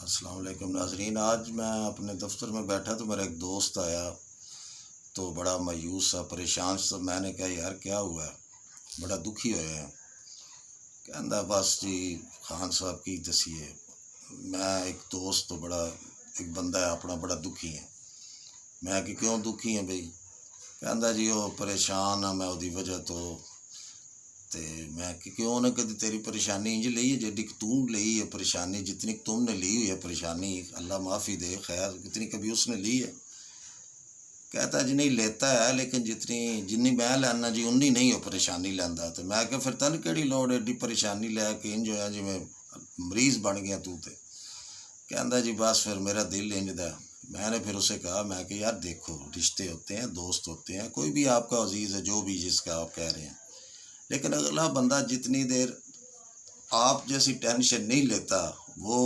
السلام علیکم ناظرین، آج میں اپنے دفتر میں بیٹھا تو میرا ایک دوست آیا تو بڑا مایوس سا پریشان سا. میں نے کہا یار کیا ہوا ہے؟ بڑا دکھی ہوئے ہیں. کہندا بس جی خان صاحب کی دسیے. میں ایک دوست تو بڑا ایک بندہ ہے اپنا بڑا دکھی ہے. میں کہ کیوں دکھی ہیں بھئی؟ کہندا جی وہ پریشان ہاں میں وہی وجہ تو میں کہ کیوں نہ کدی تیری پریشانی انج لئی ہے جیڈی تم لئی ہے پریشانی، جتنی تم نے لی ہوئی ہے پریشانی اللہ معافی دے خیر اتنی کبھی اس نے لی ہے؟ کہتا جی نہیں لیتا ہے لیکن جنی میں لینا جی انی نہیں وہ پریشانی لینا. تو میں کہ پھر تن کہڑی لوڑ ایڈی پریشانی لے کے انج ہویا جی میں مریض بن گیا تو تے. کہندا جی بس پھر میرا دل انج دا. میں نے پھر اسے کہا میں کہ یار دیکھو رشتے ہوتے ہیں، دوست ہوتے ہیں، کوئی بھی آپ کا عزیز ہے جو بھی جس کا آپ کہہ رہے ہیں، لیکن اگلا بندہ جتنی دیر آپ جیسی ٹینشن نہیں لیتا وہ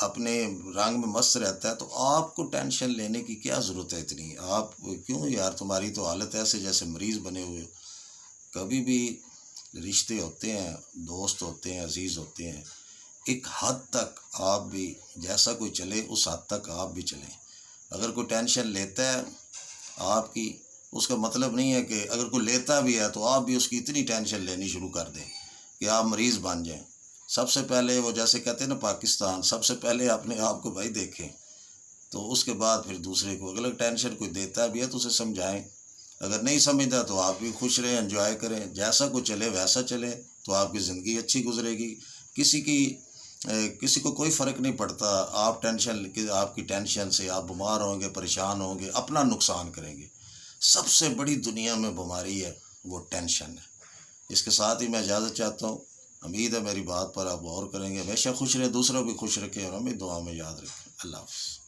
اپنے رنگ میں مست رہتا ہے تو آپ کو ٹینشن لینے کی کیا ضرورت ہے اتنی؟ آپ کیوں یار، تمہاری تو حالت ایسے جیسے مریض بنے ہوئے ہو. کبھی بھی رشتے ہوتے ہیں، دوست ہوتے ہیں، عزیز ہوتے ہیں، ایک حد تک آپ بھی جیسا کوئی چلے اس حد تک آپ بھی چلیں. اگر کوئی ٹینشن لیتا ہے آپ کی، اس کا مطلب نہیں ہے کہ اگر کوئی لیتا بھی ہے تو آپ بھی اس کی اتنی ٹینشن لینی شروع کر دیں کہ آپ مریض بن جائیں. سب سے پہلے وہ جیسے کہتے ہیں نا پاکستان، سب سے پہلے اپنے آپ کو بھائی دیکھیں تو اس کے بعد پھر دوسرے کو. اگر ٹینشن کوئی دیتا بھی ہے تو اسے سمجھائیں، اگر نہیں سمجھتا تو آپ بھی خوش رہیں، انجوائے کریں، جیسا کوئی چلے ویسا چلے تو آپ کی زندگی اچھی گزرے گی. کسی کو کوئی فرق نہیں پڑتا. آپ کی ٹینشن سے آپ بیمار ہوں گے، پریشان ہوں گے، اپنا نقصان کریں گے. سب سے بڑی دنیا میں بیماری ہے وہ ٹینشن ہے. اس کے ساتھ ہی میں اجازت چاہتا ہوں. امید ہے میری بات پر آپ غور کریں گے. ہمیشہ خوش رہیں، دوسروں بھی خوش رکھیں اور ہمیں دعا میں یاد رکھیں. اللہ حافظ.